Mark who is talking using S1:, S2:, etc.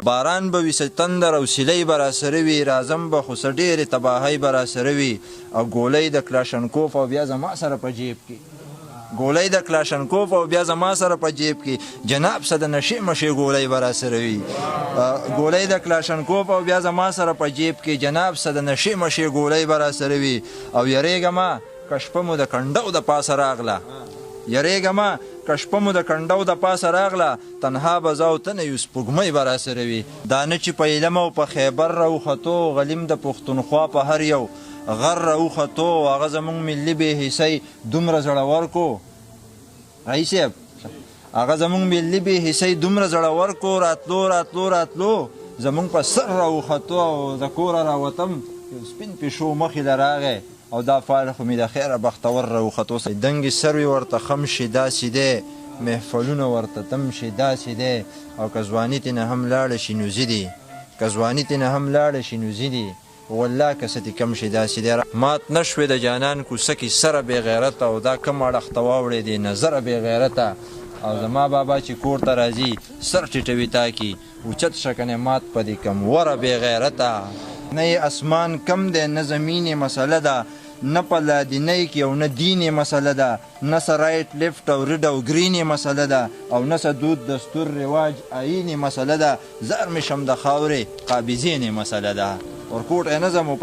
S1: باران به وي څه تندر او سیلۍ به راسره وي راځم به خو څه ډېرې تباهۍ به راسره وي او ګولۍ د کلاشنکوف او بیا زما سره په جیب کې ګولۍ د کلاشنکوف او بیا زما سره په جیب کې جناب څه د نشې مشې ګولۍ به راسره وي ګولۍ د کلاشنکوف او بیا زما سره په جیب کې جناب څه د نشې مشې ګولۍ به راسره وي او یریږمه که شپه مو د کنډو د پاسه راغله یریږمه که شپه مو د کنډو د پاسه راغله تنها به زه او ته نه یو سپوږمۍ به راسره وي دا نه چې په علم او په خیبر راوختو غلیم د پښتونخوا په هر یو غر راوختو هغه زموږ ملي بې حسۍ دومره زړور کو رئیس صاحب هغه زموږ ملي بې حسۍ دومره زړور کو راتلو زموږ په سر راوختو او د کوره راوتم یو سپین پیشو مخې له راغی او دا فال خو مې د خیره بختور راوختو دنګې سر وي ورته خم شي داسې دی محفلونه ورته تم شي داسې دی او که ځواني ترې نه هم لاړه شي نو ځي که ځواني ترې نه هم لاړه شي نو ځي والله که څه دې کم شي داسې دی مات نه شوې د جانان کوڅه کې سره بې غیرته او دا کم اړخته واوړې دی نظره بې غیرته او زما بابا چې کور ته راځي سر ټیټوي تاکي اوچت شکنې مات په دې کم وره بې غیرته نه یې اسمان کم دی نه زمین مسله ده نه په لادینۍ کې او نه دین مسله ده نه څه رایټ لیفټ او ریډ او ګرین مسله ده او نه څه دود دستور رواج آیین مسله ده زر مې شم د خاورې قابضین مسله ده ورکوټ یې نه ځم